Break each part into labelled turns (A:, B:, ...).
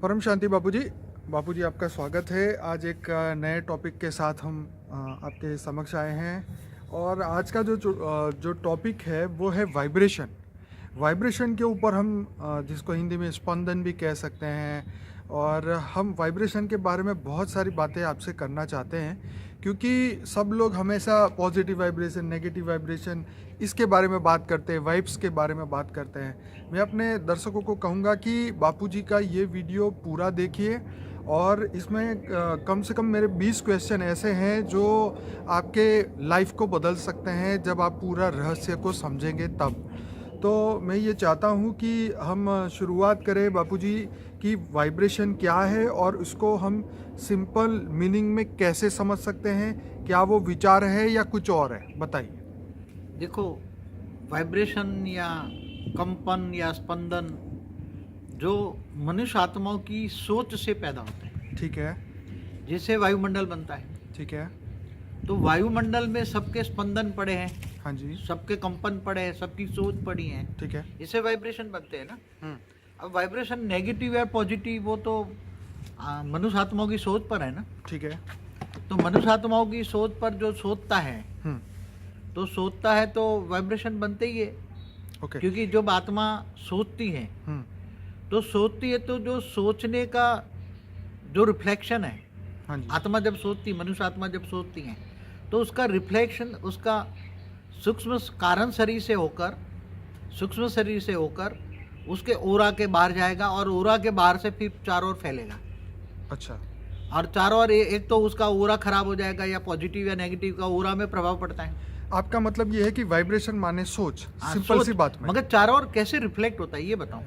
A: परम शांति बापूजी। बापूजी आपका स्वागत है। आज एक नए टॉपिक के साथ हम आपके समक्ष आए हैं और आज का जो टॉपिक है वो है वाइब्रेशन। वाइब्रेशन के ऊपर हम जिसको हिंदी में स्पंदन भी कह सकते हैं, और हम वाइब्रेशन के बारे में बहुत सारी बातें आपसे करना चाहते हैं क्योंकि सब लोग हमेशा पॉजिटिव वाइब्रेशन, नेगेटिव वाइब्रेशन, इसके बारे में बात करते हैं, वाइब्स के बारे में बात करते हैं। मैं अपने दर्शकों को कहूँगा कि बापूजी का ये वीडियो पूरा देखिए और इसमें कम से कम मेरे 20 क्वेश्चन ऐसे हैं जो आपके लाइफ को बदल सकते हैं जब आप पूरा रहस्य को समझेंगे तब। तो मैं ये चाहता हूँ कि हम शुरुआत करें बापूजी कि वाइब्रेशन क्या है और उसको हम सिंपल मीनिंग में कैसे समझ सकते हैं। क्या वो विचार है या कुछ और है, बताइए।
B: देखो, वाइब्रेशन या कंपन या स्पंदन जो मनुष्य आत्माओं की सोच से पैदा होते हैं।
A: ठीक है।
B: जैसे वायुमंडल बनता है,
A: ठीक है।
B: तो वायुमंडल में सबके स्पंदन पड़े हैं,
A: हाँ जी।
B: सबके कंपन पड़े हैं, सबकी सोच पड़ी है,
A: ठीक है।
B: इससे वाइब्रेशन बनते हैं ना। अब वाइब्रेशन नेगेटिव या पॉजिटिव वो तो मनुष्य आत्माओं की सोच पर है ना।
A: ठीक है।
B: तो मनुष्य आत्माओं की सोच पर जो सोचता है तो सोचता है तो वाइब्रेशन बनते ही है।
A: ओके।
B: क्योंकि जब आत्मा सोचती है तो सोचती है तो जो सोचने का जो रिफ्लेक्शन है,
A: हाँ जी।
B: आत्मा जब सोचती, मनुष्य आत्मा जब सोचती है तो उसका रिफ्लेक्शन उसका सूक्ष्म कारण शरीर से होकर, सूक्ष्म शरीर से होकर उसके ओरा के बाहर जाएगा और ओरा के बाहर से फिर चारों ओर फैलेगा।
A: अच्छा।
B: और चारों ओर एक तो उसका ओरा खराब हो जाएगा या पॉजिटिव या नेगेटिव का ओरा में प्रभाव पड़ता है।
A: आपका मतलब ये है कि वाइब्रेशन माने सोच, सिंपल
B: सोच,
A: सी बात में।
B: मगर चारों ओर कैसे रिफ्लेक्ट होता है ये बताओ।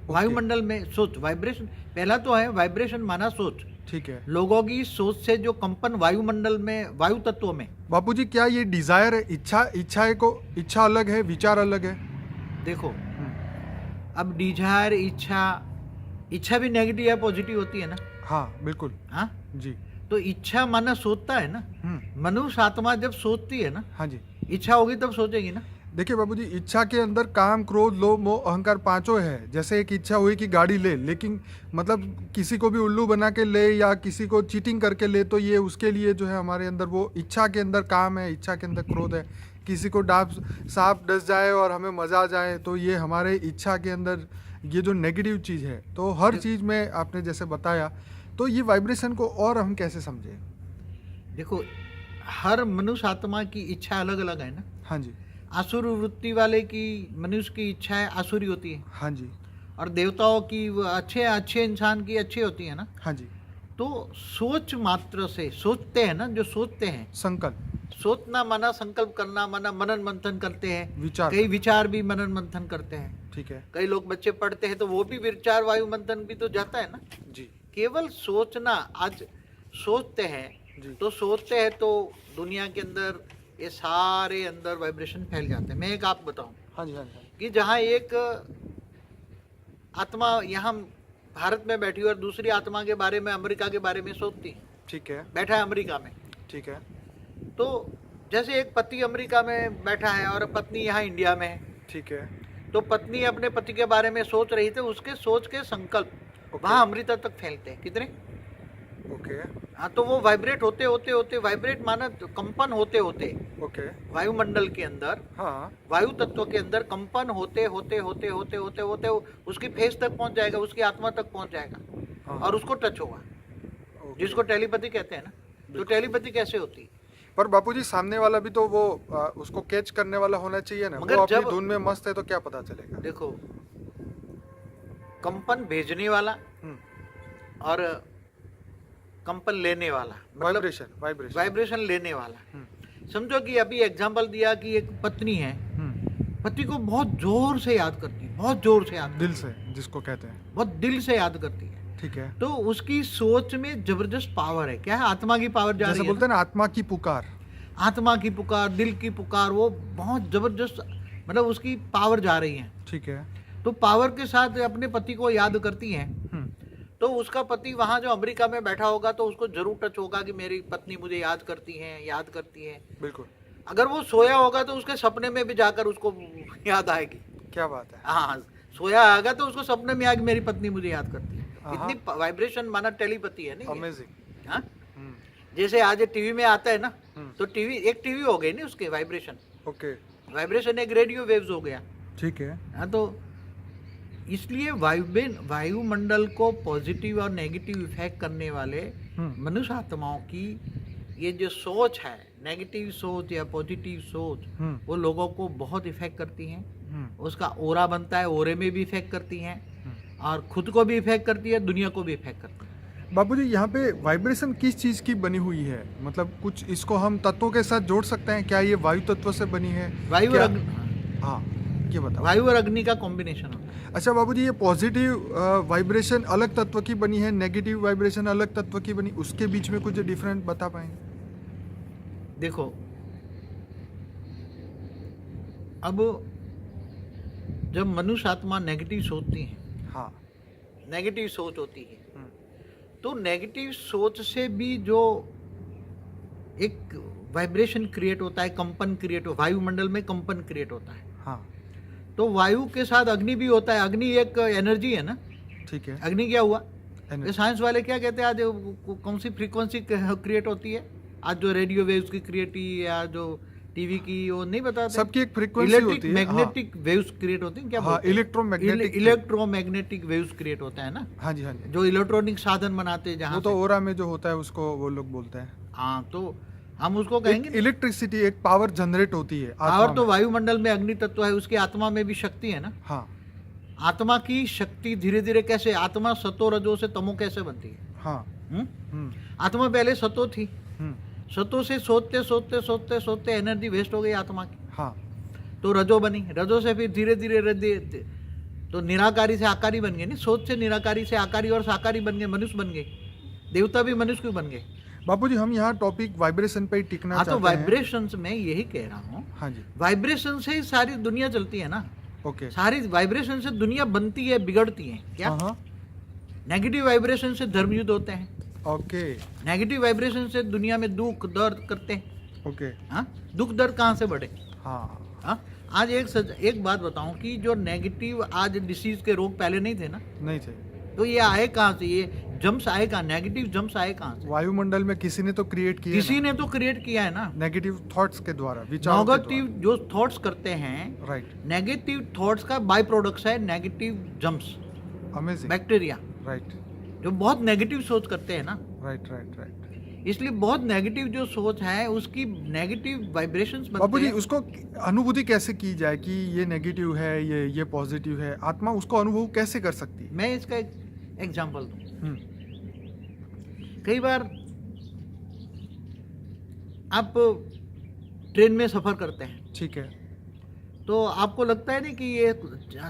B: वायुमंडल में सोच, वाइब्रेशन पहला तो है, वाइब्रेशन माना सोच।
A: ठीक है।
B: लोगों की सोच से जो कंपन वायुमंडल में, वायु तत्वों में।
A: बापूजी क्या ये डिजायर है, इच्छा अलग है, विचार अलग है?
B: देखो, अब डिजायर, इच्छा भी नेगेटिव या पॉजिटिव होती है ना।
A: हाँ बिल्कुल।
B: हाँ
A: जी।
B: तो इच्छा माना सोचता है ना। मनुष्य आत्मा जब सोचती है ना,
A: हाँ जी।
B: इच्छा होगी तब सोचेगी ना।
A: देखिए बाबूजी, इच्छा के अंदर काम, क्रोध, लोभ, मोह, अहंकार पांचों है। जैसे एक इच्छा हुई कि गाड़ी ले, लेकिन मतलब किसी को भी उल्लू बना के ले या किसी को चीटिंग करके ले, तो ये उसके लिए जो है हमारे अंदर वो इच्छा के अंदर काम है, इच्छा के अंदर क्रोध है। किसी को सांप डस जाए और हमें मजा आ जाए तो ये हमारे इच्छा के अंदर ये जो नेगेटिव चीज़ है। तो हर चीज़ में आपने जैसे बताया, तो ये वाइब्रेशन को और हम कैसे समझें?
B: देखो, हर मनुष्य आत्मा की इच्छा अलग अलग है ना।
A: हाँ जी।
B: आसुर वृत्ति वाले की, मनुष्य की इच्छाएं आसुरी होती है।
A: हाँ जी।
B: और देवताओं की अच्छे इंसान की अच्छी होती है ना।
A: हाँ जी।
B: तो सोच मात्र से सोचते हैं ना, जो सोचते हैं,
A: संकल्प,
B: सोचना माना संकल्प करना, माना मनन मंथन करते हैं।
A: विचार,
B: कई विचार भी मनन मंथन करते हैं।
A: ठीक है।
B: कई लोग बच्चे पढ़ते हैं तो वो भी विचार वायु मंथन भी तो जाता है ना
A: जी।
B: केवल सोचना, आज सोचते हैं
A: जी।
B: तो सोचते हैं तो दुनिया के अंदर ये सारे अंदर वाइब्रेशन फैल जाते हैं। मैं एक आप बताऊं
A: हाँ जी। हाँ जी।
B: कि जहाँ एक आत्मा यहाँ भारत में बैठी और दूसरी आत्मा के बारे में, अमेरिका के बारे में सोचती है।
A: ठीक है।
B: बैठा है अमेरिका में।
A: ठीक है।
B: तो जैसे एक पति अमेरिका में बैठा है और पत्नी यहाँ इंडिया में है।
A: ठीक है।
B: तो पत्नी अपने पति के बारे में सोच रही थी, उसके सोच के संकल्प वहाँ अमृता तक फैलते हैं। कितने?
A: ओके।
B: हाँ, तो वो वाइब्रेट होते होते होते, वाइब्रेट माना कंपन होते होते,
A: ओके।
B: वायुमंडल के अंदर,
A: हाँ।
B: वायु तत्व के अंदर कंपन होते होते होते होते होते होते उसकी फेस तक पहुंच जाएगा, उसकी आत्मा तक पहुंच जाएगा।
A: हाँ।
B: और उसको टच होगा, जिसको टेलीपैथी कहते हैं ना। तो टेलीपैथी कैसे होती है?
A: पर बापूजी, सामने वाला भी तो वो उसको कैच करने वाला होना चाहिए ना।
B: मगर
A: वो अपनी
B: जब
A: धुन में मस्त है तो क्या पता चलेगा?
B: देखो, कंपन भेजने वाला और कंपन लेने वाला, मतलब वाइब्रेशन लेने वाला। समझो कि अभी एग्जांपल दिया कि एक पत्नी है, पति को बहुत जोर से याद करती है, बहुत जोर से याद,
A: दिल से, जिसको कहते हैं,
B: बहुत दिल से याद करती है।
A: ठीक है।
B: तो उसकी सोच में जबरदस्त पावर है। क्या है? आत्मा की पावर जा रही है।
A: जैसे बोलते हैं ना, आत्मा की पुकार,
B: आत्मा की पुकार, दिल की पुकार, वो बहुत जबरदस्त, मतलब उसकी पावर जा रही है।
A: ठीक है।
B: तो पावर के साथ अपने पति को याद करती है। तो उसका पति वहाँ जो अमेरिका में बैठा होगा तो उसको जरूर टच होगा कि मेरी पत्नी मुझे याद करती है, याद करती है।
A: बिल्कुल।
B: अगर वो सोया होगा तो उसके सपने में भी जाकर उसको याद आएगी।
A: क्या बात है।
B: हाँ, सोया आएगा तो उसको सपने में आएगी मेरी पत्नी मुझे याद करती है। इतनी वाइब्रेशन माना टेलीपैथी है नहीं।
A: अमेजिंग।
B: हाँ, जैसे आज टीवी में आता है ना, तो टीवी एक टीवी हो गई नहीं उसके वाइब्रेशन।
A: ओके,
B: वाइब्रेशन एक रेडियो वेव्स हो गया।
A: ठीक है।
B: हाँ, तो इसलिए वायुमंडल को पॉजिटिव और नेगेटिव इफेक्ट करने वाले मनुष्य आत्माओं की ये जो सोच है, नेगेटिव सोच या पॉजिटिव सोच, वो लोगों को बहुत इफेक्ट करती हैं। उसका ओरा बनता है, ओरे में भी इफेक्ट करती हैं, और खुद को भी इफेक्ट करती है, दुनिया को भी इफेक्ट करती है।
A: बापूजी, यहाँ पे वाइब्रेशन किस चीज़ की बनी हुई है? मतलब कुछ इसको हम तत्वों के साथ जोड़ सकते हैं क्या? ये वायु तत्व से बनी है?
B: वायु और
A: क्या?
B: अग्नि।
A: हाँ, ये बताओ।
B: वायु और अग्नि का कॉम्बिनेशन होता है।
A: अच्छा बाबूजी, ये पॉजिटिव वाइब्रेशन अलग तत्व की बनी है, नेगेटिव वाइब्रेशन अलग तत्व की बनी, उसके बीच में कुछ डिफरेंट बता पाएंगे?
B: देखो, अब जब मनुष्य आत्मा नेगेटिव सोचती है,
A: हाँ,
B: नेगेटिव सोच होती है, तो नेगेटिव सोच से भी जो एक वाइब्रेशन क्रिएट होता है, कंपन क्रिएट हो, वायुमंडल में कंपन क्रिएट होता है।
A: हाँ,
B: तो वायु के साथ अग्नि भी होता है। अग्नि एक एनर्जी है ना।
A: ठीक है।
B: अग्नि क्या हुआ?
A: Energy।
B: ये साइंस वाले क्या कहते हैं, आज कौन सी फ्रीक्वेंसी क्रिएट होती है? आज जो रेडियो वेव्स की क्रिएट की, या जो टीवी की, वो नहीं बताते।
A: सबकी एक फ्रीक्वेंसी होती है।
B: मैग्नेटिक वेव्स क्रिएट होते हैं, क्या
A: हाँ,
B: इलेक्ट्रोमैग्नेटिक वेव्स क्रिएट होता है ना।
A: हाँ जी, हाँ जी।
B: जो इलेक्ट्रॉनिक साधन बनाते हैं, जहाँ
A: वो तो ओरा में जो होता है उसको वो लोग बोलते हैं।
B: हाँ, तो हम उसको कहेंगे
A: इलेक्ट्रिसिटी, एक पावर जनरेट होती है।
B: पावर तो वायुमंडल में अग्नि तत्व है, उसकी आत्मा में भी शक्ति है ना।
A: हाँ,
B: आत्मा की शक्ति धीरे धीरे कैसे, आत्मा सतो रजो से तमो कैसे बनती है?
A: हाँ,
B: आत्मा पहले सतो थी,
A: हम्म,
B: सतो से सोचते सोचते सोचते सोचते एनर्जी वेस्ट हो गई आत्मा की,
A: हाँ,
B: तो रजो बनी। रजो से फिर धीरे धीरे तो निराकारी से आकारी बन गए। नहीं, सोच से निराकारी से आकारी और साकारी बन गए, मनुष्य बन गए, देवता भी मनुष्य क्यों बन गए?
A: बापूजी, हम यहाँ टॉपिक वाइब्रेशन पे ही टिकना
B: हाँ, तो
A: चाहते हैं।
B: वाइब्रेशन में यही कह रहा हूँ।
A: हाँ जी।
B: वाइब्रेशन से ही सारी दुनिया चलती है ना।
A: ओके।
B: सारी वाइब्रेशन से दुनिया बनती है, बिगड़ती है। क्या?
A: हाँ,
B: नेगेटिव वाइब्रेशन से धर्म युद्ध होते हैं।
A: ओके,
B: नेगेटिव वाइब्रेशन से दुनिया में दुख दर्द करते हैं।
A: ओके।
B: हाँ, दुख दर्द कहाँ से बढ़े?
A: हाँ,
B: हाँ, आज एक बात बताऊं कि जो नेगेटिव आज डिसीज के रोग पहले नहीं थे ना,
A: नहीं थे,
B: तो ये आए कहाँ से? ये जम्स आए कहाँ? नेगेटिव जम्स आए कहाँ से?
A: वायुमंडल में किसी ने तो क्रिएट किया,
B: किसी ने तो क्रिएट किया है ना,
A: नेगेटिव थॉट्स के द्वारा, विचारों के
B: नेगेटिव जो थॉट्स करते हैं।
A: राइट।
B: नेगेटिव थॉट्स का बाय प्रोडक्ट्स है negative germs,
A: amazing.
B: Bacteria,
A: right,
B: जो बहुत नेगेटिव सोच करते हैं ना।
A: Right, right, right.
B: इसलिए बहुत नेगेटिव जो सोच है, उसकी नेगेटिव वाइब्रेशंस बनते
A: बाबूजी,
B: हैं।
A: उसको अनुभूति कैसे की जाए कि ये नेगेटिव है, ये पॉजिटिव है? आत्मा उसको अनुभव कैसे कर सकती है?
B: मैं इसका एक एग्जांपल दूं। कई बार आप ट्रेन में सफर करते हैं,
A: ठीक है,
B: तो आपको लगता है नहीं कि ये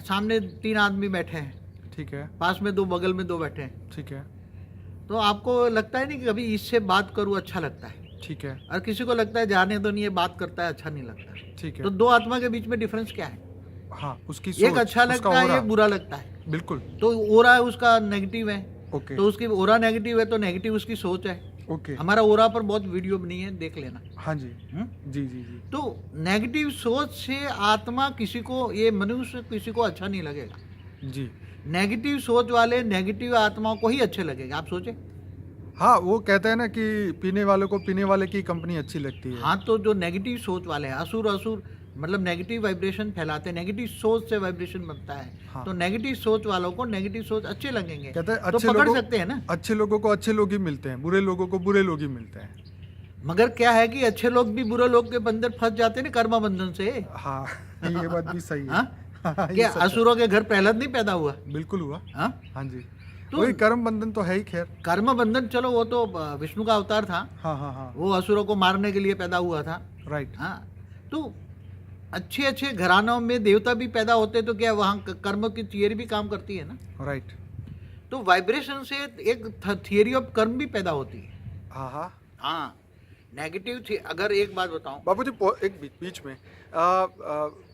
B: सामने 3 आदमी बैठे हैं,
A: ठीक है,
B: पास में 2, बगल में 2 बैठे हैं,
A: ठीक है,
B: तो आपको लगता है नहीं कि कभी इससे बात करूं अच्छा लगता है,
A: ठीक है,
B: और किसी को लगता है जाने दो, नहीं ये बात करता है अच्छा नहीं लगता।
A: ठीक है।
B: तो 2 आत्मा के बीच में डिफरेंस क्या है?
A: हाँ, उसकी
B: एक
A: सोच,
B: अच्छा
A: उसका
B: लगता है,
A: ऑरा।
B: एक बुरा लगता है।
A: बिल्कुल।
B: तो ओरा उसका नेगेटिव है,
A: ओके,
B: तो उसकी ओरा नेगेटिव है, तो नेगेटिव उसकी सोच है।
A: ओके।
B: हमारा ओरा पर बहुत वीडियो बनी है, देख लेना।
A: हाँ जी, जी, जी, जी।
B: तो नेगेटिव सोच से आत्मा किसी को, ये मनुष्य किसी को अच्छा नहीं लगेगा।
A: जी,
B: नेगेटिव सोच वाले नेगेटिव आत्माओं को ही अच्छे लगेगा। आप सोचे।
A: हाँ, वो कहते हैं ना कि पीने वाले को पीने वाले की कंपनी अच्छी लगती है।
B: हाँ, तो जो नेगेटिव सोच वाले हैं, असुर मतलब नेगेटिव वाइब्रेशन फैलाते हैं, नेगेटिव सोच से वाइब्रेशन बनता है।
A: हाँ।
B: तो नेगेटिव सोच वालों को नेगेटिव सोच अच्छे लगेंगे,
A: कहते हैं
B: तो
A: अच्छे
B: पकड़
A: लोगों,
B: सकते हैं ना।
A: अच्छे लोगों को अच्छे लोग ही मिलते हैं, बुरे लोगों को बुरे लोग ही मिलते हैं।
B: मगर क्या है कि अच्छे लोग भी बुरे लोग के बंधन फंस जाते हैं ना, कर्म बंधन से।
A: हाँ, ये बात भी सही है।
B: हाँ?
A: हाँ, ये
B: क्या
A: सच है।
B: असुरों के घर प्रहलाद नहीं पैदा हुआ?
A: बिल्कुल हुआ।
B: हाँ?
A: हाँ जी,
B: तो
A: वही कर्म बंधन तो है ही। खैर,
B: कर्म बंधन, चलो वो तो विष्णु का अवतार था,
A: हाँ, हाँ, हाँ,
B: वो असुरों को मारने के लिए पैदा हुआ था।
A: राइट।
B: हाँ, तो अच्छे अच्छे घरानों में देवता भी पैदा होते, तो क्या वहाँ कर्म की थियरी भी काम करती है ना।
A: राइट।
B: तो वाइब्रेशन से एक थियरी ऑफ कर्म भी पैदा होती है।
A: हाँ, हाँ।
B: हाँ, नेगेटिव थी। अगर एक बात बताऊं
A: बाबूजी, एक बीच में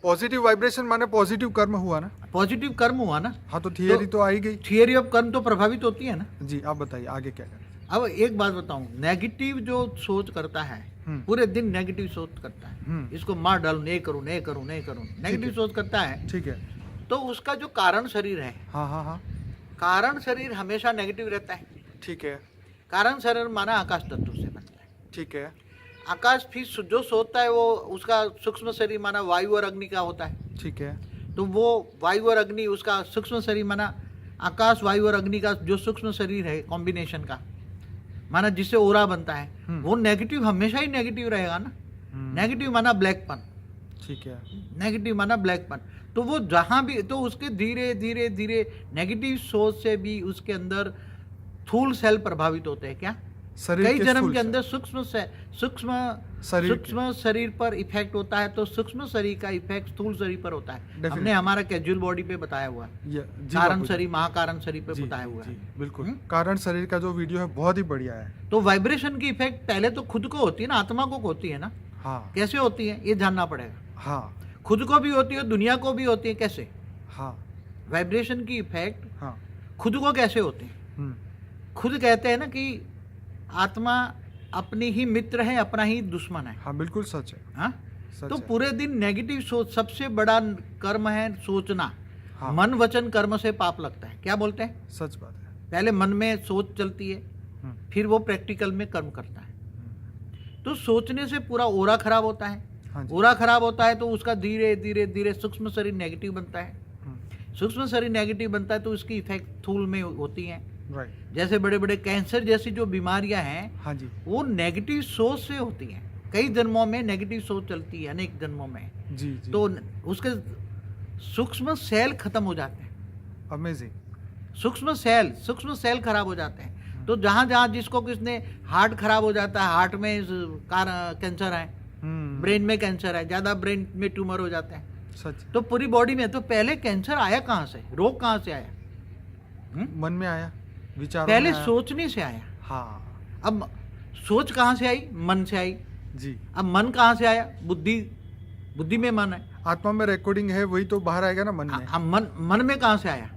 A: पॉजिटिव वाइब्रेशन माने पॉजिटिव कर्म हुआ ना?
B: पॉजिटिव कर्म हुआ ना,
A: हाँ, तो थियरी तो आ ही गई।
B: थियरी ऑफ कर्म तो प्रभावित होती है ना।
A: जी, आप बताइए आगे क्या करें।
B: अब एक बात बताऊं, नेगेटिव जो सोच करता है, पूरे दिन नेगेटिव सोच करता है, इसको मार डालूं, नहीं करूं, नहीं करूं, नहीं करूं, नेगेटिव सोच करता है,
A: ठीक है।
B: तो उसका जो कारण शरीर है,
A: हाँ, हाँ, हाँ,
B: कारण शरीर हमेशा नेगेटिव रहता है।
A: ठीक है।
B: कारण शरीर माना आकाश तत्व से बनता है।
A: ठीक है।
B: आकाश फिर जो सोता है वो उसका सूक्ष्म शरीर माना वायु और अग्नि का होता है।
A: ठीक है।
B: तो वो वायु और अग्नि उसका सूक्ष्म शरीर माना आकाश वायु और अग्नि का जो सूक्ष्म शरीर है कॉम्बिनेशन का माना जिससे ओरा बनता है वो नेगेटिव हमेशा ही नेगेटिव रहेगा ना। नेगेटिव माना ब्लैकपन।
A: ठीक है।
B: नेगेटिव माना ब्लैकपन। तो वो जहां भी तो उसके धीरे धीरे धीरे नेगेटिव सोच से भी उसके अंदर स्थूल सेल प्रभावित होते हैं। क्या
A: शरीर
B: कई जन्म
A: स्थूल
B: के अंदर
A: से-
B: सूक्ष्म
A: शरीर
B: सूक्ष्म शरीर पर इफेक्ट होता है तो सूक्ष्म शरीर का इफेक्ट स्थूल शरीर पर होता है।
A: Definitely.
B: हमने हमारा कैजुअल बॉडी पे बताया हुआ है।
A: जी
B: कारण
A: बापू जी।
B: शरीर महाकारण शरीर पे
A: जी,
B: बताया
A: जी,
B: हुआ
A: जी,
B: है।
A: बिल्कुल। कारण शरीर का जो वीडियो है बहुत ही बढ़िया है।
B: तो वाइब्रेशन की इफेक्ट पहले तो खुद को होती है ना, आत्मा को होती है ना।
A: हाँ
B: कैसे होती है ये जानना पड़ेगा।
A: हाँ
B: खुद को भी होती है दुनिया को भी होती है। कैसे
A: हाँ
B: वाइब्रेशन की इफेक्ट
A: हाँ।
B: खुद को कैसे होती है?
A: हम्म,
B: खुद कहते हैं ना कि आत्मा अपनी ही मित्र है अपना ही दुश्मन है।
A: हाँ बिल्कुल सच है।
B: हाँ
A: सच
B: तो
A: है।
B: पूरे दिन नेगेटिव सोच सबसे बड़ा कर्म है सोचना।
A: हाँ।
B: मन वचन कर्म से पाप लगता है। क्या बोलते हैं?
A: सच बात है।
B: पहले मन में सोच चलती है
A: हम्म,
B: फिर वो प्रैक्टिकल में कर्म करता है। तो सोचने से पूरा ओरा खराब होता है।
A: हाँ जी।
B: ओरा खराब होता है तो उसका धीरे धीरे धीरे सूक्ष्म शरीर नेगेटिव बनता है।
A: हम्म,
B: सूक्ष्म शरीर नेगेटिव बनता है तो उसकी इफेक्ट स्थूल में होती है।
A: राइट।
B: जैसे बड़े बड़े कैंसर जैसी जो बीमारियां हैं
A: हाँ जी।
B: वो नेगेटिव सोच से होती हैं। कई जन्मों में नेगेटिव सोच चलती है, अनेक जन्मों में।
A: जी जी।
B: तो उसके सूक्ष्म सेल खत्म हो जाते हैं।
A: अमेजिंग।
B: सूक्ष्म सेल खराब हो जाते हैं। तो जहां जहां जिसको किसने हार्ट खराब हो जाता है, हार्ट में कैंसर है, ब्रेन में कैंसर है, ज्यादा ब्रेन में ट्यूमर हो जाते हैं।
A: सच।
B: तो पूरी बॉडी में। तो पहले कैंसर आया कहाँ से? रोग कहाँ से आया?
A: मन में आया, विचार
B: पहले सोचने से आया।
A: हाँ
B: अब सोच कहाँ से आई? मन से आई।
A: जी।
B: अब मन कहाँ से आया? बुद्धि में मन है।
A: आत्मा में रिकॉर्डिंग है वही तो बाहर आएगा ना मन में।
B: अब मन में कहाँ से आया?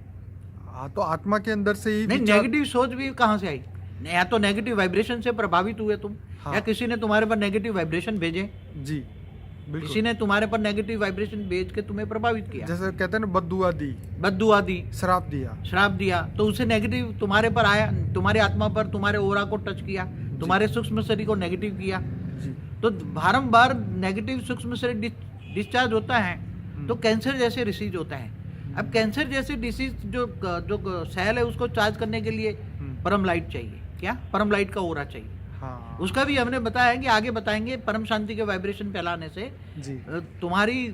A: हाँ तो आत्मा के अंदर से ही
B: नहीं,
A: विचार-
B: नेगेटिव सोच भी कहाँ से आई? या तो नेगेटिव वाइब्रेशन से प्रभावित हुए तुम।
A: हाँ।
B: या किसी ने तुम्हारे पर नेगेटिव वाइब्रेशन भेजे।
A: जी बिल्कुल।
B: किसी ने तुम्हारे पर नेगेटिव वाइब्रेशन भेज के तुम्हें प्रभावित किया।
A: जैसे कहते हैं ना बद्दुआ दी,
B: बद्दुआ दी,
A: श्राप दिया।
B: श्राप दिया, तो उसे नेगेटिव तुम्हारे पर आया, तुम्हारे आत्मा पर, तुम्हारे ओरा को टच किया, तुम्हारे सूक्ष्म शरीर को नेगेटिव किया।
A: जी।
B: तो बारंबार नेगेटिव सूक्ष्म शरीर डिस्चार्ज होता है तो कैंसर जैसे डिसीज होता है। अब कैंसर जैसे डिसीज जो सेल है उसको चार्ज करने के लिए परम लाइट चाहिए। क्या? परम लाइट का ओरा चाहिए।
A: हाँ
B: उसका भी हमने बताया है कि आगे बताएंगे। परम शांति के वाइब्रेशन फैलाने से
A: जी।
B: तुम्हारी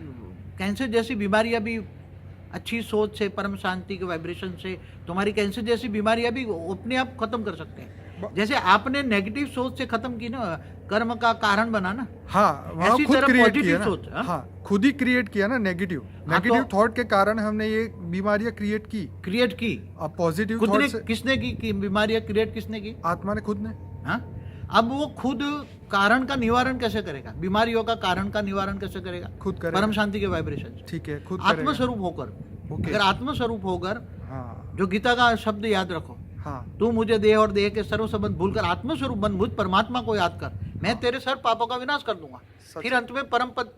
B: कैंसर जैसी बीमारियां भी अच्छी सोच से, परम शांति के वाइब्रेशन से तुम्हारी कैंसर जैसी बीमारियां भी अपने आप खत्म कर सकते हैं। जैसे आपने नेगेटिव सोच से खत्म की ना, कर्म का कारण बना ना।
A: हाँ वहाँ
B: ऐसी
A: खुद
B: तरह
A: क्रिएट
B: positive
A: किया ना।
B: सोच, हाँ?
A: हाँ खुद ही क्रिएट किया ना नेगेटिव।
B: हाँ,
A: नेगेटिव
B: तो-
A: थॉट के कारण हमने ये बीमारियां क्रिएट की।
B: क्रिएट की
A: अब पॉजिटिव
B: खुद
A: थॉट
B: ने।
A: से
B: किसने की बीमारियां क्रिएट किसने की?
A: आत्मा ने खुद ने।
B: हाँ? अब वो खुद कारण का निवारण कैसे करेगा? बीमारियों का कारण का निवारण कैसे करेगा?
A: खुद करेगा।
B: परम शांति के वाइब्रेशन से।
A: ठीक है खुद करेगा।
B: आत्मस्वरूप होकर।
A: ओके।
B: अगर आत्मस्वरूप होकर,
A: हाँ
B: जो गीता का शब्द याद रखो,
A: हाँ
B: तू मुझे देह और देह के सर्व संबंध भूलकर आत्मस्वरूप बन, मुझ परमात्मा को याद कर, मैं तेरे सर्व पापों का विनाश कर दूंगा,
A: सच।
B: फिर अंत में परम पद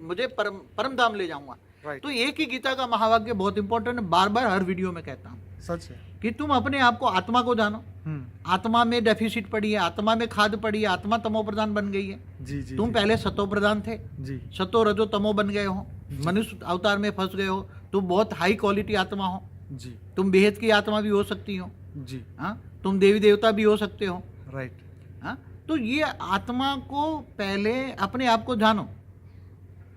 B: मुझे परम धाम ले जाऊंगा।
A: राइट।
B: तो एक ही गीता का महावाक्य बहुत इंपॉर्टेंट है, बार बार हर वीडियो में कहता हूँ
A: सच है।
B: कि तुम अपने आप को, आत्मा को जानो। आत्मा में डेफिसिट पड़ी है, आत्मा में खाद पड़ी है, आत्मा तमो प्रधान बन गई है।
A: जी जी।
B: तुम
A: जी,
B: पहले सतो प्रधान थे,
A: जी
B: सतो रजो तमो बन गए हो, मनुष्य अवतार में फंस गए हो। तुम बहुत हाई क्वालिटी आत्मा हो,
A: जी
B: तुम बेहद की आत्मा भी हो सकती हो।
A: जी।
B: हाँ, तुम देवी देवता भी हो सकते हो।
A: राइट।
B: हाँ, तो ये आत्मा को पहले अपने आप को जानो।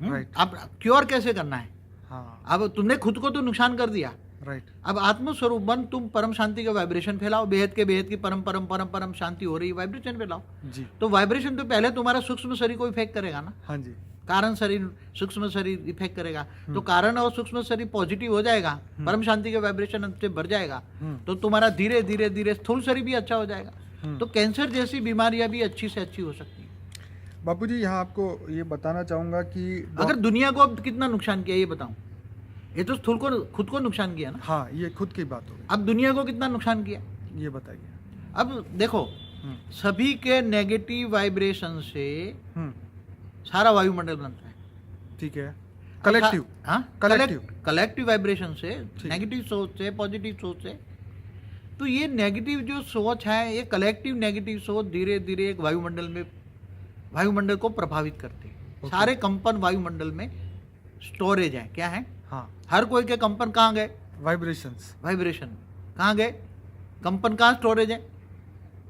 A: Right.
B: अब क्योर कैसे करना है?
A: हाँ
B: अब तुमने खुद को तो नुकसान कर दिया।
A: राइट।
B: अब आत्मस्वरूप बन, तुम परम शांति का वाइब्रेशन फैलाओ, बेहद की परम परम परम परम शांति हो रही है, वाइब्रेशन फैलाओ।
A: जी।
B: तो वाइब्रेशन तो पहले तुम्हारा सूक्ष्म शरीर को इफेक्ट करेगा ना।
A: हाँ जी।
B: कारण शरीर, सूक्ष्म शरीर इफेक्ट करेगा। तो कारण और सूक्ष्म शरीर पॉजिटिव हो जाएगा, परम शांति के वाइब्रेशन से भर जाएगा, तो तुम्हारा धीरे धीरे धीरे स्थूल शरीर भी अच्छा हो जाएगा। तो कैंसर जैसी बीमारियां भी अच्छी से अच्छी हो सकती हैं।
A: बापूजी यहाँ आपको ये बताना चाहूंगा कि
B: अगर दुनिया को अब कितना नुकसान किया ये बताऊं। ये तो स्थूल को, खुद को नुकसान किया ना।
A: हाँ ये खुद की बात हो गई।
B: अब दुनिया को कितना नुकसान किया
A: ये बताइए।
B: अब देखो, सभी के नेगेटिव वाइब्रेशन से सारा वायुमंडल बनता है।
A: ठीक है। कलेक्टिव।
B: हाँ,
A: कलेक्टिव।
B: कलेक्टिव वाइब्रेशन से,
A: ठीक।
B: नेगेटिव सोच से, पॉजिटिव सोच से तो ये नेगेटिव जो सोच है, ये कलेक्टिव नेगेटिव सोच धीरे धीरे एक वायुमंडल को प्रभावित करती है। सारे कंपन वायुमंडल में स्टोरेज है, क्या है?
A: हाँ,
B: हर कोई के कंपन कहाँ गए? वाइब्रेशन कहाँ गए? कंपन कहाँ स्टोरेज है?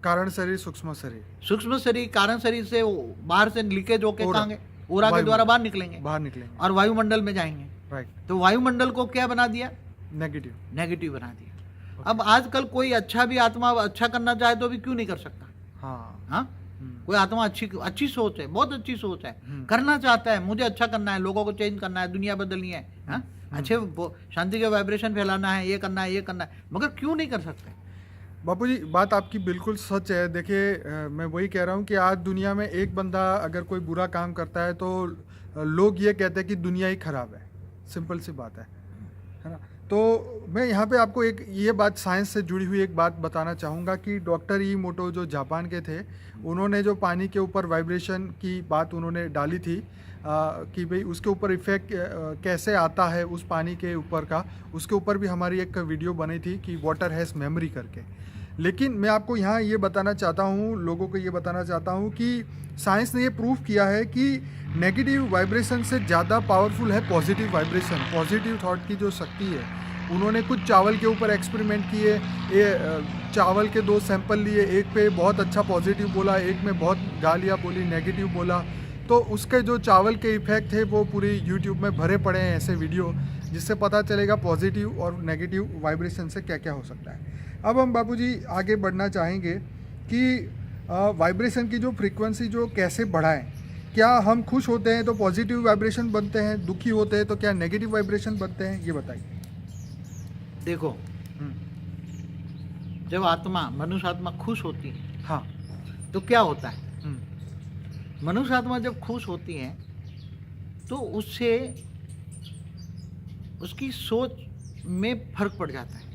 A: कारण शरीर, सूक्ष्म शरीर,
B: सूक्ष्म शरीर, कारण शरीर से बाहर से लीकेज होके कहाँ गए? ऊरा के द्वारा बाहर निकलेंगे और वायुमंडल में जाएंगे।
A: राइट।
B: तो वायुमंडल को क्या बना दिया?
A: नेगेटिव
B: बना दिया। अब आजकल कोई अच्छा भी आत्मा अच्छा करना चाहे तो भी क्यों नहीं कर सकता? हाँ, कोई आत्मा अच्छी सोच है, बहुत अच्छी सोच है, करना चाहता है, मुझे अच्छा करना है, लोगों को चेंज करना है, दुनिया बदलनी है, हाँ? अच्छे शांति के वाइब्रेशन फैलाना है, ये करना है, मगर क्यों नहीं कर सकते?
A: बापू जी, बात आपकी बिल्कुल सच है। देखिए, मैं वही कह रहा हूँ कि आज दुनिया में एक बंदा अगर कोई बुरा काम करता है तो लोग ये कहते हैं कि दुनिया ही खराब है। सिंपल सी बात है ना? तो मैं यहाँ पे आपको एक ये बात, साइंस से जुड़ी हुई एक बात बताना चाहूँगा कि डॉक्टर इमोटो जो जापान के थे, उन्होंने जो पानी के ऊपर वाइब्रेशन की बात उन्होंने डाली थी कि भाई उसके ऊपर इफ़ेक्ट कैसे आता है उस पानी के ऊपर का, उसके ऊपर भी हमारी एक वीडियो बनी थी कि वाटर हैज़ मेमोरी करके। लेकिन मैं आपको यहाँ ये बताना चाहता हूँ, लोगों को ये बताना चाहता हूँ कि साइंस ने ये प्रूफ किया है कि नेगेटिव वाइब्रेशन से ज़्यादा पावरफुल है पॉजिटिव वाइब्रेशन, पॉजिटिव थॉट की जो शक्ति है। उन्होंने कुछ चावल के ऊपर एक्सपेरिमेंट किए, चावल के 2 सैंपल लिए, एक पे बहुत अच्छा पॉजिटिव बोला, एक में बहुत गालियाँ बोली, नेगेटिव बोला। तो उसके जो चावल के इफ़ेक्ट थे वो पूरी यूट्यूब में भरे पड़े हैं ऐसे वीडियो, जिससे पता चलेगा पॉजिटिव और नेगेटिव वाइब्रेशन से क्या क्या हो सकता है। अब हम बापूजी आगे बढ़ना चाहेंगे कि वाइब्रेशन की जो फ्रीक्वेंसी जो कैसे बढ़ाएं। क्या हम खुश होते हैं तो पॉजिटिव वाइब्रेशन बनते हैं, दुखी होते हैं तो क्या नेगेटिव वाइब्रेशन बनते हैं, ये बताइए।
B: देखो, जब मनुष्य आत्मा खुश होती है,
A: हाँ,
B: तो क्या होता है? मनुष्य आत्मा जब खुश होती है तो उससे उसकी सोच में फर्क पड़ जाता है।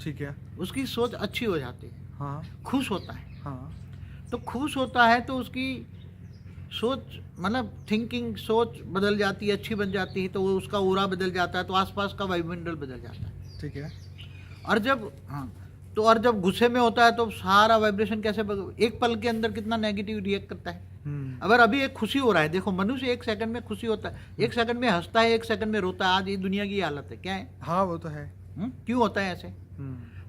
A: ठीक है।
B: उसकी सोच अच्छी हो जाती है।
A: हाँ,
B: खुश होता है।
A: हाँ,
B: तो खुश होता है तो उसकी सोच, मतलब थिंकिंग, सोच बदल जाती है, अच्छी बन जाती है, तो उसका ऑरा बदल जाता है, तो आसपास का वायुमंडल बदल जाता है।
A: ठीक है।
B: और जब गुस्से में होता है तो सारा वाइब्रेशन कैसे एक पल के अंदर कितना नेगेटिव रिएक्ट करता है। अगर अभी एक खुशी हो रहा है, देखो मनुष्य 1 सेकंड में खुशी होता है, 1 सेकंड में हंसता है, 1 सेकंड में रोता है। आज ये दुनिया की हालत है, क्या है?
A: हाँ, वो तो है।
B: क्यों होता है ऐसे?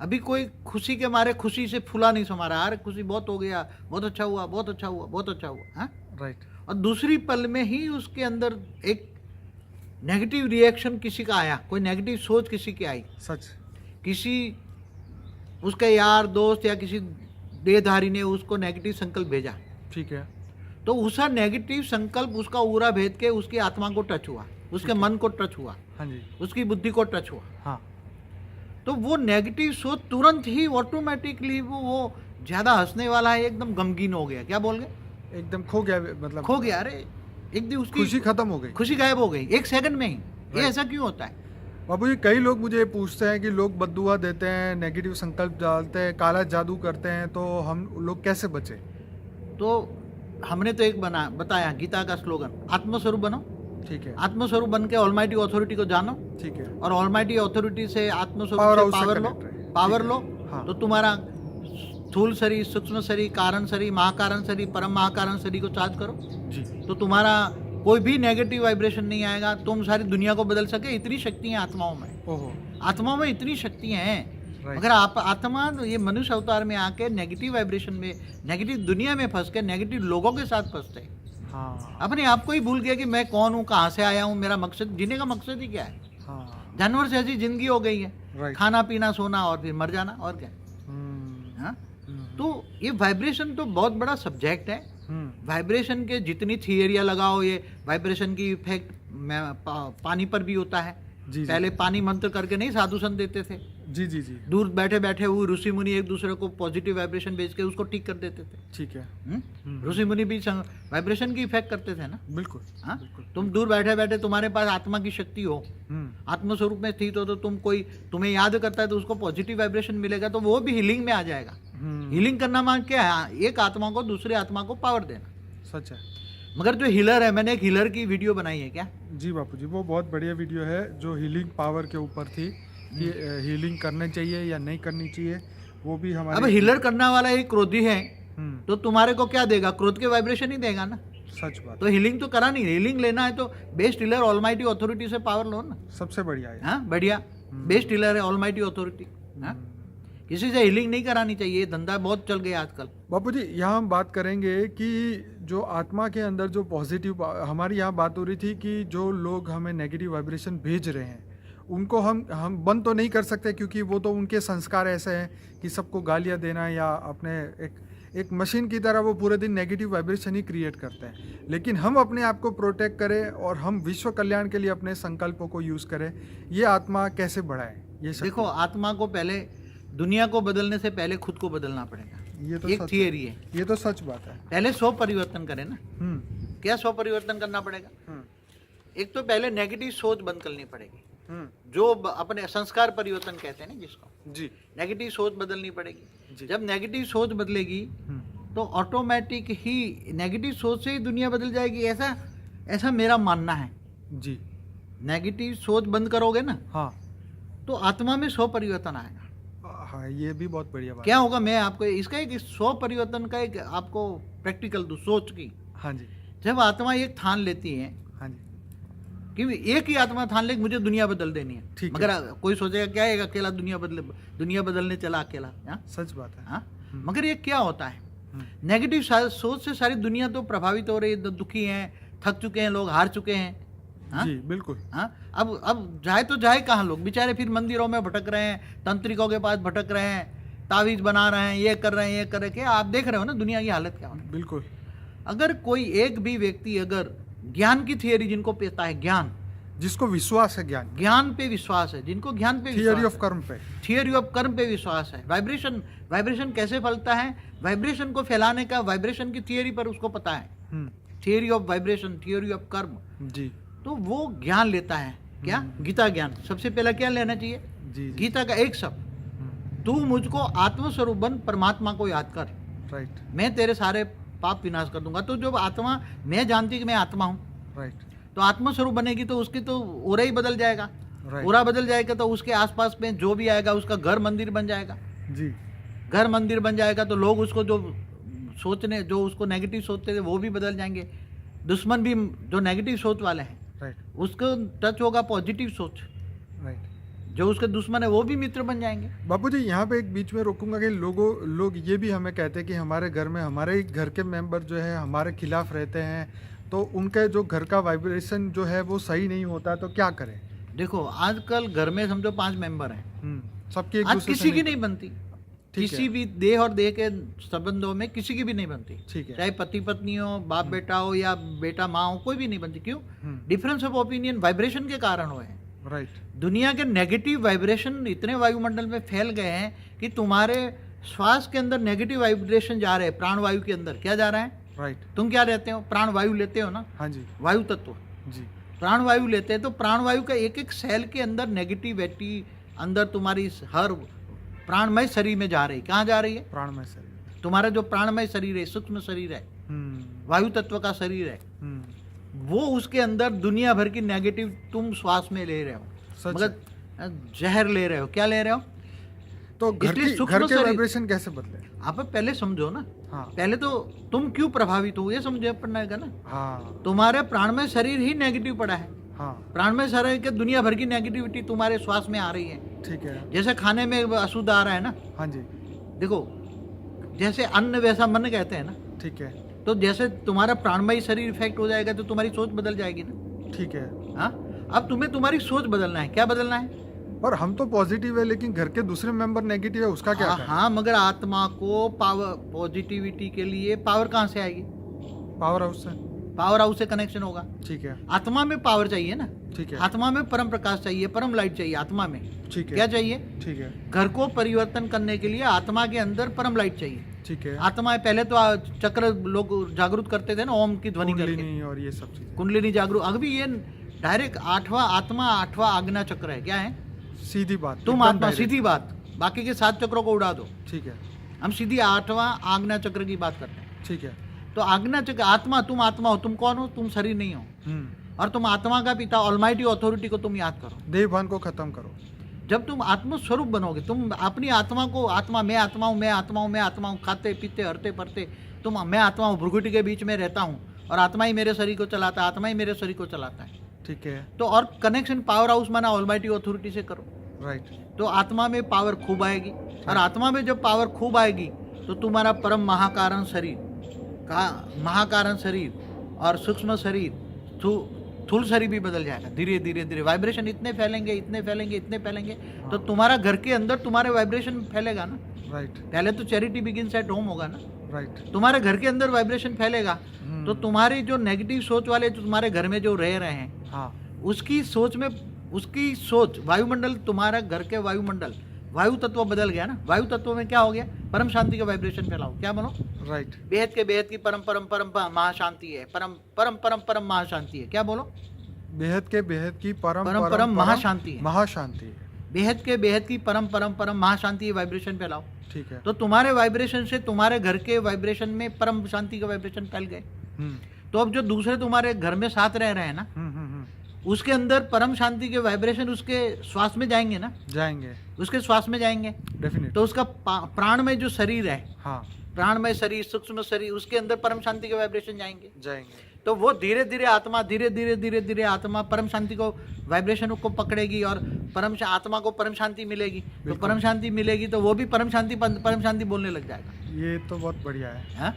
B: अभी कोई खुशी के मारे खुशी से फूला नहीं समा रहा, अरे खुशी बहुत हो गया, बहुत अच्छा हुआ, बहुत अच्छा हुआ, बहुत अच्छा हुआ, हाँ?
A: राइट।
B: और दूसरी पल में ही उसके अंदर एक नेगेटिव रिएक्शन किसी का आया, कोई नेगेटिव सोच किसी की आई,
A: सच।
B: किसी उसके यार दोस्त या किसी देहधारी ने उसको नेगेटिव संकल्प भेजा।
A: ठीक है।
B: तो उसका नेगेटिव संकल्प उसका ऊरा भेद के उसकी आत्मा को टच हुआ, उसके मन को टच हुआ,
A: हाँ जी,
B: उसकी बुद्धि को टच हुआ।
A: हाँ,
B: तो वो नेगेटिव सोच तुरंत ही ऑटोमेटिकली वो ज्यादा हंसने वाला है, एकदम गमगीन हो गया, क्या बोल गए?
A: एकदम खो गया, मतलब
B: खो गया। अरे एक दिन उसकी
A: खुशी खत्म हो गई,
B: खुशी गायब हो गई 1 सेकंड में ही। ये ऐसा क्यों होता है?
A: बाबू जी, कई लोग मुझे पूछते हैं कि लोग बद्दुआ देते हैं, नेगेटिव संकल्प डालते हैं, काला जादू करते हैं, तो हम लोग कैसे बचे?
B: तो हमने तो एक बताया गीता का स्लोगन, आत्मस्वरूप बनो।
A: ठीक है।
B: आत्मस्वरूप बन के ऑलमाइटी अथॉरिटी को जानो।
A: ठीक है।
B: और ऑलमाइटी अथॉरिटी से आत्मस्वरूप से पावर लो।
A: हाँ।
B: तो तुम्हारा स्थूल शरीर, सूक्ष्म शरीर, कारण शरीर, महाकारण शरीर, परम महाकारण शरीर को चार्ज करो
A: जी।
B: तो तुम्हारा कोई भी नेगेटिव वाइब्रेशन नहीं आएगा, तुम सारी दुनिया को बदल सके। इतनी शक्ति है आत्माओं में।
A: ओहो।
B: आत्माओं में इतनी शक्ति है। अगर आप आत्मा ये मनुष्य अवतार में आके नेगेटिव वाइब्रेशन में, नेगेटिव दुनिया में फंस के नेगेटिव लोगों के साथ फंसते,
A: हाँ,
B: अपने आप को ही भूल गया कि मैं कौन हूँ, कहाँ से आया हूँ, मेरा मकसद, जीने का मकसद ही क्या है।
A: हाँ,
B: जानवर से ऐसी जिंदगी हो गई है, खाना पीना सोना और फिर मर जाना, और क्या। हाँ? तो ये वाइब्रेशन तो बहुत बड़ा सब्जेक्ट है। वाइब्रेशन के जितनी थियरियाँ लगाओ, ये वाइब्रेशन की इफेक्ट पानी पर भी होता है।
A: जी,
B: पहले पानी मंत्र करके नहीं साधु संत देते थे।
A: जी जी जी।
B: दूर बैठे बैठे वो ऋषि मुनि एक दूसरे को पॉजिटिव वाइब्रेशन भेज के उसको ठीक कर देते थे।
A: ठीक है।
B: ऋषि मुनि भी वाइब्रेशन की इफेक्ट करते थे ना।
A: बिल्कुल।
B: हाँ, तुम दूर बैठे बैठे, तुम्हारे पास आत्मा की शक्ति हो, आत्मस्वरूप में स्थित हो, तो तुम्हें याद करता है तो उसको पॉजिटिव वाइब्रेशन मिलेगा, तो वो भी हीलिंग में आ जाएगा। हीलिंग करना मान क्या है? एक आत्मा को दूसरे आत्मा को पावर देना।
A: सच है।
B: मगर जो हीलर है, मैंने एक हीलर की वीडियो बनाई है क्या?
A: जी बापू जी, वो बहुत बढ़िया वीडियो है जो हीलिंग पावर के ऊपर थी कि हीलिंग करनी चाहिए या नहीं करनी चाहिए। वो भी
B: अब
A: हमारे
B: हिलर करने वाला एक क्रोधी है
A: हम्म,
B: तो तुम्हारे को क्या देगा? क्रोध के वाइब्रेशन ही देगा ना।
A: सच बात
B: तो हीलिंग तो करा नहीं, हीलिंग लेना है तो बेस्ट हीलर ऑलमाइटी अथॉरिटी से पावर लो ना।
A: सबसे बढ़िया है।
B: हाँ बढ़िया, बेस्ट हीलर है ऑलमाइटी अथॉरिटी। हाँ, किसी से हीलिंग नहीं करानी चाहिए, ये धंधा बहुत चल गया आजकल।
A: बापू जी यहाँ हम बात करेंगे कि जो आत्मा के अंदर जो पॉजिटिव, हमारी यहाँ बात हो रही थी कि जो लोग हमें नेगेटिव वाइब्रेशन भेज रहे हैं उनको हम बंद तो नहीं कर सकते, क्योंकि वो तो उनके संस्कार ऐसे हैं कि सबको गालियाँ देना या अपने एक मशीन की तरह वो पूरे दिन नेगेटिव वाइब्रेशन ही क्रिएट करते हैं। लेकिन हम अपने आप को प्रोटेक्ट करें और हम विश्व कल्याण के लिए अपने संकल्पों को यूज़ करें, ये आत्मा कैसे बढ़ाए? ये शक्ति?
B: देखो, आत्मा को पहले दुनिया को बदलने से पहले खुद को बदलना पड़ेगा।
A: ये तो
B: एक
A: सच
B: थियरी है,
A: ये तो सच बात है।
B: पहले स्व परिवर्तन करें ना।
A: हम्म
B: क्या स्व परिवर्तन करना पड़ेगा?
A: हम्म
B: एक तो पहले नेगेटिव सोच बंद करनी पड़ेगी,
A: हम्म,
B: जो अपने संस्कार परिवर्तन कहते हैं ना जिसको,
A: जी
B: नेगेटिव सोच बदलनी पड़ेगी।
A: जी।
B: जब नेगेटिव सोच बदलेगी तो ऑटोमेटिक ही नेगेटिव सोच से ही दुनिया बदल जाएगी, ऐसा ऐसा मेरा मानना है।
A: जी
B: नेगेटिव सोच बंद करोगे ना
A: हाँ
B: तो आत्मा में स्व परिवर्तन आएगा।
A: हाँ, ये भी बहुत बढ़िया बात
B: क्या होगा, मैं आपको इसका एक स्व परिवर्तन का एक आपको प्रैक्टिकल दूं सोच की।
A: है। हाँ जी
B: जब आत्मा एक ठान लेती है
A: हाँ जी
B: कि एक ही आत्मा ठान ले कि मुझे दुनिया बदल देनी है,
A: ठीक है।
B: मगर कोई सोचेगा क्या है अकेला दुनिया बदलने चला अकेला। हाँ?
A: सच बात है।
B: हाँ? मगर ये क्या होता है, नेगेटिव सोच से सारी दुनिया तो प्रभावित हो रही है, दुखी हैं, थक चुके हैं लोग, हार चुके हैं। हाँ?
A: जी बिल्कुल।
B: हाँ, अब जाए तो जाए कहाँ लोग बेचारे, फिर मंदिरों में भटक रहे हैं, तंत्रिकों के पास भटक रहे हैं, तावीज बना रहे हैं, ये कर रहे हैं, ये कर रहे हैं। क्या आप देख रहे हो ना दुनिया की हालत क्या हो रही है।
A: बिल्कुल
B: अगर कोई एक भी व्यक्ति अगर ज्ञान की थियरी, जिनको पता है ज्ञान,
A: जिसको विश्वास है, ज्ञान,
B: ज्ञान पे विश्वास है, जिनको ज्ञान पे
A: थियरी ऑफ कर्म पे,
B: थियरी ऑफ कर्म पे विश्वास है, वाइब्रेशन कैसे फैलता है, वाइब्रेशन को फैलाने का वाइब्रेशन की थियरी पर उसको पता है, theory of vibration, theory of कर्म,
A: जी
B: तो वो ज्ञान लेता है। क्या? गीता ज्ञान। सबसे पहला क्या लेना चाहिए?
A: जी जी
B: गीता का एक शब्द, तू मुझको आत्मस्वरूप बन, परमात्मा को याद कर,
A: राइट
B: मैं तेरे सारे पाप विनाश कर दूंगा। तो जब आत्मा, मैं जानती कि मैं आत्मा हूँ,
A: राइट
B: तो आत्मस्वरूप बनेगी तो उसकी तो ओरा ही बदल जाएगा।
A: राइट
B: ओरा बदल जाएगा तो उसके आसपास में जो भी आएगा उसका घर मंदिर बन जाएगा।
A: जी
B: घर मंदिर बन जाएगा तो लोग उसको जो उसको नेगेटिव सोचते थे वो भी बदल जाएंगे। दुश्मन भी जो नेगेटिव सोच वाले हैं
A: राइट
B: उसको टच होगा पॉजिटिव सोच,
A: राइट।
B: जो उसके दुश्मन है वो भी मित्र बन जाएंगे।
A: बापू जी यहाँ पे एक बीच में रोकूंगा कि लोग ये भी हमें कहते हैं कि हमारे घर में हमारे घर के मेंबर जो है हमारे खिलाफ रहते हैं, तो उनके जो घर का वाइब्रेशन जो है वो सही नहीं होता, तो क्या करें?
B: देखो, आजकल घर में समझो 5 मेंबर हैं,
A: सबकी एक
B: आज
A: दूसरे
B: किसी
A: से
B: की नहीं बनती,
A: ठीक
B: किसी
A: है।
B: भी देह और देह के संबंधों में किसी की भी नहीं बनती,
A: ठीक है।
B: चाहे पति पत्नी हो, बाप बेटा हो या बेटा माँ हो, कोई भी नहीं बनती। क्यों? डिफरेंस ऑफ ओपिनियन वाइब्रेशन के कारण हुए हैं।
A: राइट
B: दुनिया के नेगेटिव वाइब्रेशन इतने वायुमंडल में फैल गए हैं कि तुम्हारे श्वास के अंदर नेगेटिव वाइब्रेशन जा रहे हैं, प्राणवायु के अंदर क्या जा रहा है?
A: राइट
B: तुम क्या लेते हो? प्राणवायु लेते हो ना,
A: हाँ जी
B: वायु तत्व,
A: जी
B: प्राणवायु लेते हैं। तो प्राणवायु का एक एक सेल के अंदर नेगेटिविटी अंदर तुम्हारी हर प्राणमय शरीर में जा रही है। कहाँ जा रही है?
A: प्राणमय शरीर।
B: तुम्हारा जो प्राणमय शरीर है, सूक्ष्म शरीर है, वायु तत्व का शरीर है, वो उसके अंदर दुनिया भर की नेगेटिव तुम श्वास में ले रहे हो,
A: सच
B: मगर जहर ले रहे हो। क्या ले रहे हो?
A: तो घर
B: इसलिए
A: की
B: सूक्ष्म
A: घर के
B: शरीर-
A: वाइब्रेशन कैसे बदले?
B: आप पहले समझो ना,
A: हाँ
B: पहले तो तुम क्यों प्रभावित हो ये समझे पड़ना ना।
A: हाँ
B: तुम्हारे प्राणमय शरीर ही नेगेटिव पड़ा है,
A: हाँ
B: प्राणमय शरीर के दुनिया भर की नेगेटिविटी तुम्हारे श्वास में आ रही है।
A: ठीक है।
B: जैसे खाने में अशुद्ध आ रहा है ना,
A: हाँ जी
B: देखो जैसे अन्न वैसा मन कहते हैं ना,
A: ठीक है
B: तो जैसे तुम्हारा प्राणमय शरीर इफेक्ट हो जाएगा तो तुम्हारी सोच बदल जाएगी ना।
A: ठीक है।
B: हाँ, अब तुम्हें तुम्हारी सोच बदलना है। क्या बदलना है?
A: और हम तो पॉजिटिव है लेकिन घर के दूसरे मेंबर नेगेटिव है, उसका क्या करें?
B: हाँ, मगर आत्मा को पावर, पॉजिटिविटी के लिए पावर कहाँ से आएगी?
A: पावर हाउस से।
B: पावर हाउस से कनेक्शन होगा।
A: ठीक है
B: आत्मा में पावर चाहिए ना,
A: ठीक है
B: आत्मा में परम प्रकाश चाहिए, परम लाइट चाहिए आत्मा में।
A: ठीक है
B: क्या चाहिए?
A: ठीक है
B: घर को परिवर्तन करने के लिए आत्मा के अंदर परम लाइट चाहिए।
A: ठीक है।
B: आत्मा पहले तो चक्र लोग जागृत करते थे ना, ओम की ध्वनि करके,
A: कुंडलिनी और ये सब चीजें।
B: कुंडलिनी जागरूक। अभी ये डायरेक्ट 8वां आत्मा, 8वां आज्ञा चक्र है। क्या है?
A: सीधी बात,
B: तुम
A: एकदम
B: आत्मा,
A: direct।
B: सीधी बात, बाकी के 7 चक्रों को उड़ा दो।
A: ठीक है
B: हम सीधी 8वां आज्ञा चक्र की बात करते हैं।
A: ठीक है।
B: तो आज्ञा चक्र, आत्मा, तुम आत्मा हो। तुम कौन हो? तुम शरीर नहीं हो, और तुम आत्मा का पिता ऑलमाइटी अथॉरिटी को तुम याद करो।
A: देहभान को खत्म करो।
B: जब तुम आत्मस्वरूप बनोगे, तुम अपनी आत्मा को, आत्मा मैं आत्मा हूँ, मैं आत्मा हूँ, मैं आत्मा हूँ, खाते पीते हरते पढ़ते तुम मैं आत्मा हूँ, भ्रुकुटी के बीच में रहता हूँ और आत्मा ही मेरे शरीर को चलाता है, आत्मा ही मेरे शरीर को चलाता है।
A: ठीक है।
B: तो और कनेक्शन पावर हाउस माना ऑलमाइटी अथॉरिटी से करो,
A: राइट।
B: तो आत्मा में पावर खूब आएगी, और आत्मा में जब पावर खूब आएगी तो तुम्हारा परम महाकारण शरीर का महाकारण शरीर और सूक्ष्म शरीर स्थूल शरीर भी बदल जाएगा। धीरे धीरे धीरे वाइब्रेशन इतने फैलेंगे, इतने फैलेंगे, इतने फैलेंगे, तो तुम्हारा घर के अंदर तुम्हारे वाइब्रेशन फैलेगा ना।
A: राइट।
B: पहले तो चैरिटी बिगिंस एट होम होगा ना।
A: राइट।
B: तुम्हारे घर के अंदर वाइब्रेशन फैलेगा तो तुम्हारी जो नेगेटिव सोच वाले जो तुम्हारे घर में जो रह रहे हैं,
A: हाँ,
B: उसकी सोच वायुमंडल, तुम्हारा घर के वायुमंडल, वायु तत्व बदल गया ना। वायु तत्व में क्या हो गया? परम शांति का वाइब्रेशन फैलाओ। क्या बोलो?
A: राइट।
B: बेहद के बेहद की परम परम परम महाशांति है, परम परम परम परम महाशांति है। क्या बोलो?
A: बेहद के बेहद की परम
B: परम परम महाशांति है,
A: महाशांति है।
B: बेहद के बेहद की परम परम परम महाशांति वाइब्रेशन फैलाओ।
A: ठीक है।
B: तो तुम्हारे वाइब्रेशन से तुम्हारे घर के वाइब्रेशन में परम शांति का वाइब्रेशन फैल गए। तो अब जो दूसरे तुम्हारे घर में साथ रह रहे हैं ना, उसके अंदर परम शांति के वाइब्रेशन उसके श्वास में जाएंगे ना,
A: जाएंगे,
B: उसके श्वास में जाएंगे
A: डेफिनेट।
B: तो उसका प्राण में जो शरीर है,
A: हाँ,
B: प्राणमय शरीर, सूक्ष्म शरीर, उसके अंदर परम शांति के वाइब्रेशन
A: जाएंगे।
B: तो वो धीरे धीरे आत्मा धीरे धीरे आत्मा परम शांति को वाइब्रेशन को पकड़ेगी और आत्मा को परम शांति मिलेगी। तो परम शांति मिलेगी तो वो भी परम शांति बोलने लग जाएगा।
A: ये तो बहुत बढ़िया है।
B: हा?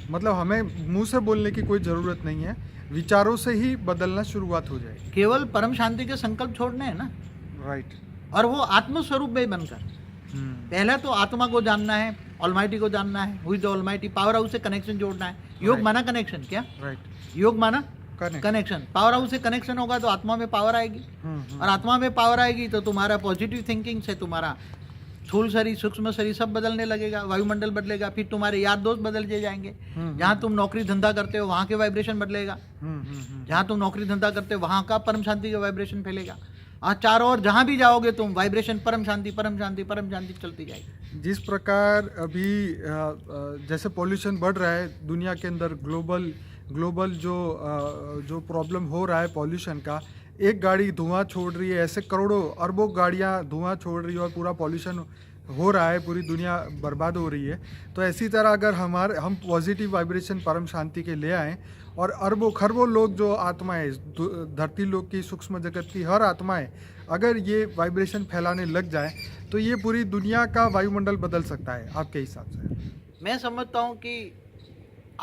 A: मतलब हमें मुंह से बोलने की कोई जरूरत नहीं है, विचारों से ही बदलना शुरुआत हो जाएगी।
B: केवल परम शांति के संकल्प छोड़ने हैं ना।
A: राइट।
B: और वो आत्मस्वरूप में बनकर पहले तो आत्मा को जानना है, ऑलमाइटी को जानना है, हुई द ऑलमाइटी, पावर हाउस से कनेक्शन जोड़ना है। योग माना कनेक्शन, क्या?
A: राइट।
B: योग माना कनेक्शन। पावर हाउस से कनेक्शन होगा तो आत्मा में पावर आएगी, और आत्मा में पावर आएगी तो तुम्हारा पॉजिटिव थिंकिंग से तुम्हारा स्थूल शरीर, सूक्ष्म शरीर सब बदलने लगेगा, वायुमंडल बदलेगा, फिर तुम्हारे यार दोस्त बदल जाएंगे। जहाँ तुम नौकरी धंधा करते हो वहाँ के वाइब्रेशन बदलेगा, जहाँ तुम नौकरी धंधा करते हो वहाँ का परम शांति का वाइब्रेशन फैलेगा, और चारों ओर जहाँ भी जाओगे तुम वाइब्रेशन परम शांति परम शांति परम शांति चलती जाएगी।
A: जिस प्रकार अभी जैसे पॉल्यूशन बढ़ रहा है दुनिया के अंदर, ग्लोबल जो प्रॉब्लम हो रहा है पॉल्यूशन का, एक गाड़ी धुआं छोड़ रही है, ऐसे करोड़ों अरबों गाड़ियां धुआं छोड़ रही है और पूरा पॉल्यूशन हो रहा है, पूरी दुनिया बर्बाद हो रही है। तो ऐसी तरह अगर हम पॉजिटिव वाइब्रेशन परम शांति के ले आएँ और अरबों खरबों लोग जो आत्माएं, धरती लोग की, सूक्ष्म जगत की हर आत्माएं अगर ये वाइब्रेशन फैलाने लग जाए तो ये पूरी दुनिया का वायुमंडल बदल सकता है आपके हिसाब से?
B: मैं समझता हूँ कि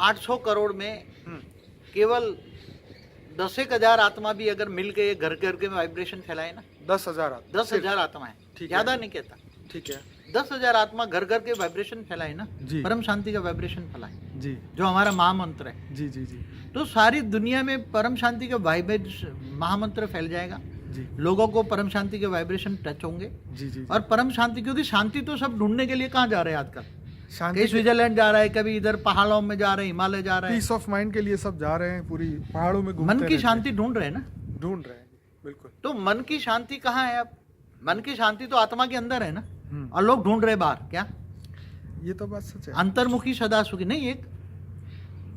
B: 800 करोड़ में केवल 10,000 आत्मा भी अगर मिल के घर के वाइब्रेशन फैलाए ना, 10,000 आत्माएं, ज्यादा नहीं कहता,
A: ठीक है,
B: 10,000 आत्मा घर के वाइब्रेशन फैलाए ना, परम शांति का वाइब्रेशन फैलाए
A: जी,
B: जो हमारा महामंत्र है,
A: जी जी जी,
B: तो सारी दुनिया में परम शांति का वाइब्रेशन महामंत्र फैल जाएगा
A: जी,
B: लोगों को परम शांति के वाइब्रेशन टच होंगे
A: जी जी,
B: और परम शांति, क्योंकि शांति तो सब ढूंढने के लिए कहाँ जा रहे हैं आजकल,
A: शांति,
B: कहीं स्विट्जरलैंड जा रहा है, कभी इधर पहाड़ों में जा रहे हैं, हिमालय जा रहे हैं,
A: पीस ऑफ माइंड के लिए सब जा रहे हैं, पूरी पहाड़ों में घूमते
B: मन की शांति ढूंढ रहे हैं ना,
A: ढूंढ रहे हैं, बिल्कुल।
B: तो मन की शांति कहाँ है? अब मन की शांति तो आत्मा के अंदर है ना, और लोग ढूंढ रहे बाहर। क्या?
A: ये तो बात सच है।
B: अंतर्मुखी सदा सुखी नहीं, एक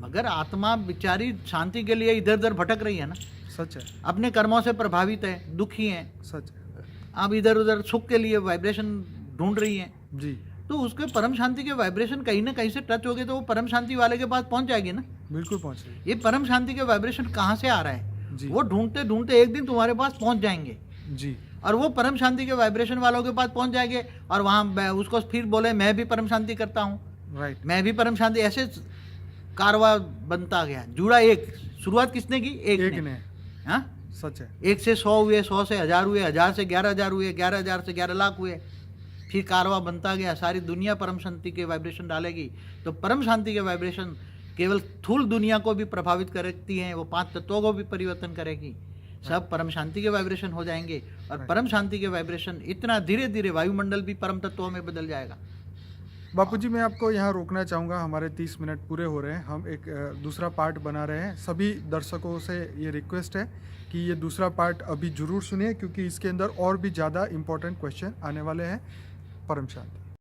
B: मगर आत्मा बेचारी शांति के लिए इधर उधर भटक रही है ना,
A: सच है,
B: अपने कर्मों से प्रभावित है, दुखी है,
A: सच है,
B: अब इधर उधर सुख के लिए वाइब्रेशन ढूंढ रही है
A: जी,
B: तो उसके परम शांति के वाइब्रेशन कहीं ना कहीं से टच हो गए तो वो परम शांति वाले के पास पहुंच जाएगी ना,
A: बिल्कुल पहुंच रही है।
B: ये परम शांति के वाइब्रेशन कहाँ से आ रहा है
A: जी,
B: वो ढूंढते ढूंढते एक दिन तुम्हारे पास पहुंच जाएंगे
A: जी,
B: और वो परम शांति के वाइब्रेशन वालों के पास पहुंच जाएंगे और वहाँ उसको फिर बोले मैं भी परम शांति करता हूँ,
A: राइट,
B: मैं भी परम शांति, ऐसे कारवा बनता गया, जुड़ा एक, शुरुआत किसने की? एक ने। हाँ,
A: सच है।
B: 1 से 100 हुए, 100 से 1000 हुए, 1000 से 11,000 हुए, 11,000 से 11 लाख हुए, फिर कारवा बनता गया, सारी दुनिया परम शांति के वाइब्रेशन डालेगी। तो परम शांति के वाइब्रेशन केवल स्थूल दुनिया को भी प्रभावित करती हैं, वो 5 तत्वों को भी परिवर्तन करेगी, सब परम शांति के वाइब्रेशन हो जाएंगे और परम शांति के वाइब्रेशन इतना धीरे धीरे वायुमंडल भी परम तत्वों में बदल जाएगा।
A: बापूजी, मैं आपको यहाँ रोकना चाहूँगा, हमारे 30 मिनट पूरे हो रहे हैं, हम एक दूसरा पार्ट बना रहे हैं। सभी दर्शकों से ये रिक्वेस्ट है कि ये दूसरा पार्ट अभी ज़रूर सुनिए क्योंकि इसके अंदर और भी ज़्यादा इम्पोर्टेंट क्वेश्चन आने वाले हैं। परम शांति।